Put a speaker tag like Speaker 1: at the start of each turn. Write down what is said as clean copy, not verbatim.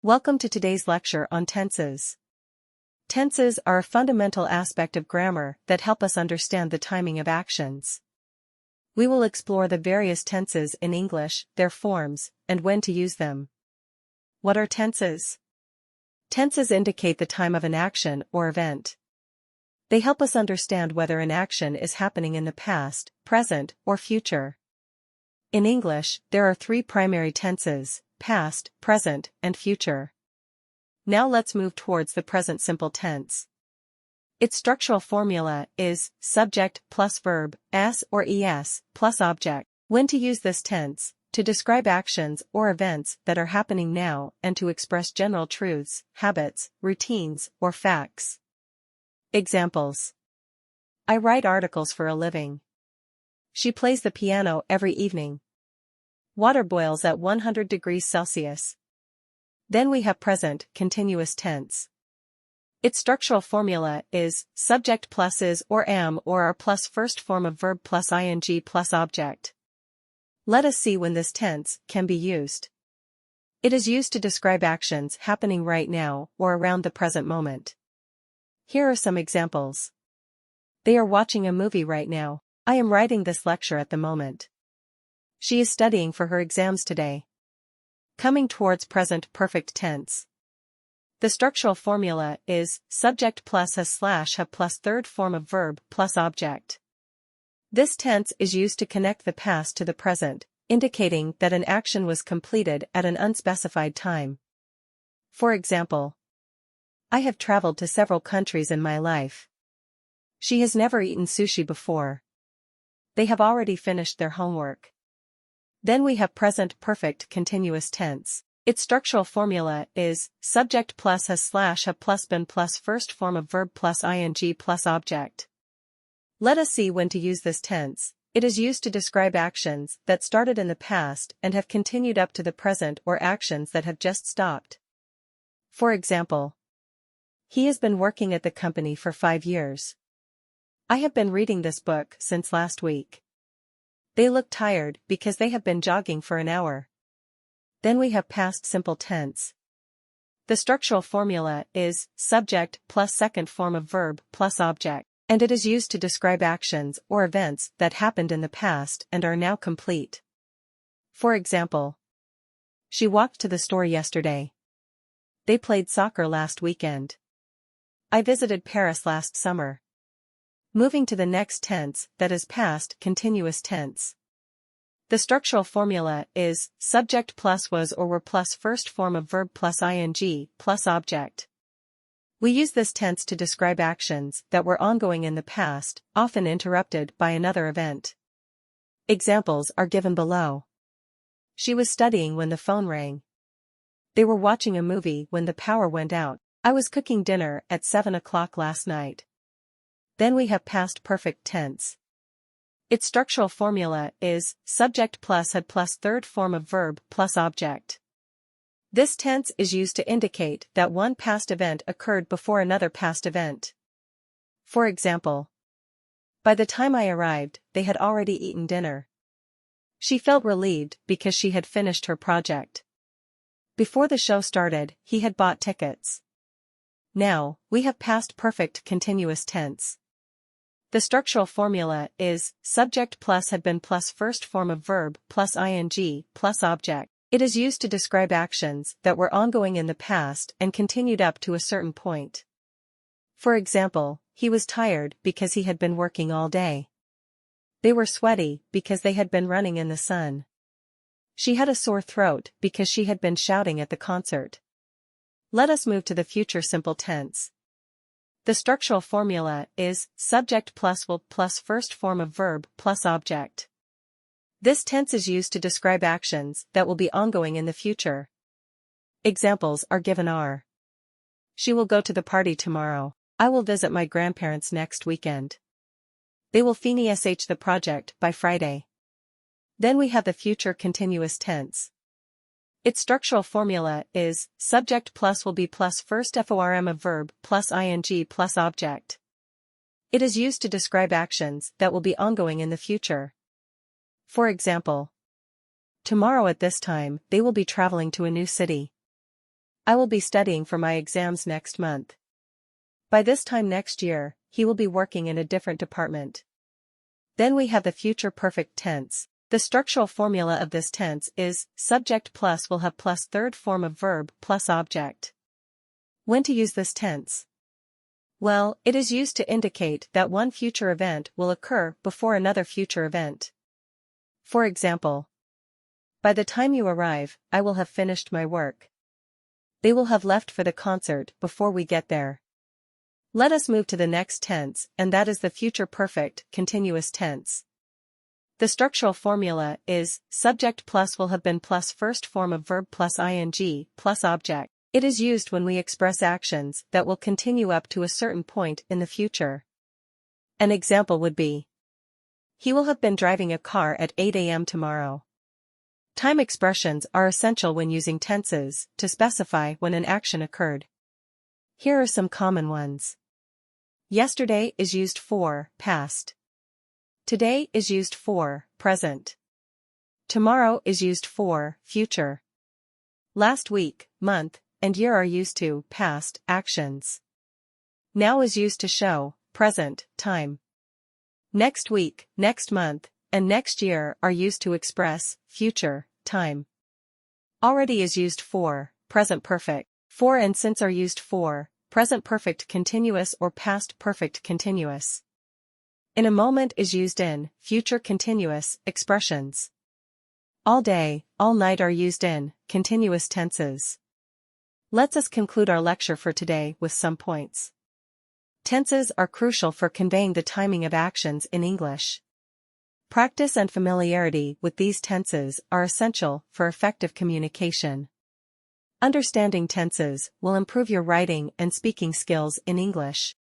Speaker 1: Welcome to today's lecture on tenses. Tenses are a fundamental aspect of grammar that help us understand the timing of actions. We will explore the various tenses in English, their forms, and when to use them. What are tenses? Tenses indicate the time of an action or event. They help us understand whether an action is happening in the past, present, or future. In English, there are three primary tenses: past, present, and future. Now let's move towards the present simple tense. Its structural formula is subject plus verb, s or es, plus object. When to use this tense: to describe actions or events that are happening now and to express general truths, habits, routines, or facts. Examples. I write articles for a living. She plays the piano every evening. Water boils at 100 degrees Celsius. Then we have present continuous tense. Its structural formula is subject plus is or am or are plus first form of verb plus ing plus object. Let us see when this tense can be used. It is used to describe actions happening right now or around the present moment. Here are some examples. They are watching a movie right now. I am writing this lecture at the moment. She is studying for her exams today. Coming towards present perfect tense. The structural formula is subject plus has/have plus third form of verb plus object. This tense is used to connect the past to the present, indicating that an action was completed at an unspecified time. For example, I have traveled to several countries in my life. She has never eaten sushi before. They have already finished their homework. Then we have present perfect continuous tense. Its structural formula is subject plus has/have plus been plus first form of verb plus ing plus object. Let us see when to use this tense. It is used to describe actions that started in the past and have continued up to the present or actions that have just stopped. For example, he has been working at the company for 5 years. I have been reading this book since last week. They look tired because they have been jogging for an hour. Then we have past simple tense. The structural formula is subject plus second form of verb plus object, and it is used to describe actions or events that happened in the past and are now complete. For example, she walked to the store yesterday. They played soccer last weekend. I visited Paris last summer. Moving to the next tense, that is past continuous tense. The structural formula is subject plus was or were plus first form of verb plus ing plus object. We use this tense to describe actions that were ongoing in the past, often interrupted by another event. Examples are given below. She was studying when the phone rang. They were watching a movie when the power went out. I was cooking dinner at 7 o'clock last night. Then we have past perfect tense. Its structural formula is subject plus had plus third form of verb plus object. This tense is used to indicate that one past event occurred before another past event. For example, by the time I arrived, they had already eaten dinner. She felt relieved because she had finished her project. Before the show started, he had bought tickets. Now, we have past perfect continuous tense. The structural formula is subject plus had been plus first form of verb plus ing plus object. It is used to describe actions that were ongoing in the past and continued up to a certain point. For example, he was tired because he had been working all day. They were sweaty because they had been running in the sun. She had a sore throat because she had been shouting at the concert. Let us move to the future simple tense. The structural formula is subject plus will plus first form of verb plus object. This tense is used to describe actions that will be ongoing in the future. Examples are given are. She will go to the party tomorrow. I will visit my grandparents next weekend. They will finish the project by Friday. Then we have the future continuous tense. Its structural formula is subject plus will be plus first form of verb plus ing plus object. It is used to describe actions that will be ongoing in the future. For example, tomorrow at this time, they will be traveling to a new city. I will be studying for my exams next month. By this time next year, he will be working in a different department. Then we have the future perfect tense. The structural formula of this tense is subject plus will have plus third form of verb plus object. When to use this tense? Well, it is used to indicate that one future event will occur before another future event. For example, by the time you arrive, I will have finished my work. They will have left for the concert before we get there. Let us move to the next tense, and that is the future perfect, continuous tense. The structural formula is subject plus will have been plus first form of verb plus ing plus object. It is used when we express actions that will continue up to a certain point in the future. An example would be, he will have been driving a car at 8 a.m. tomorrow. Time expressions are essential when using tenses to specify when an action occurred. Here are some common ones. Yesterday is used for past. Today is used for present. Tomorrow is used for future. Last week, month, and year are used to past actions. Now is used to show present time. Next week, next month, and next year are used to express future time. Already is used for present perfect. For and since are used for present perfect continuous or past perfect continuous. In a moment is used in future continuous expressions. All day, all night are used in continuous tenses. Let us conclude our lecture for today with some points. Tenses are crucial for conveying the timing of actions in English. Practice and familiarity with these tenses are essential for effective communication. Understanding tenses will improve your writing and speaking skills in English.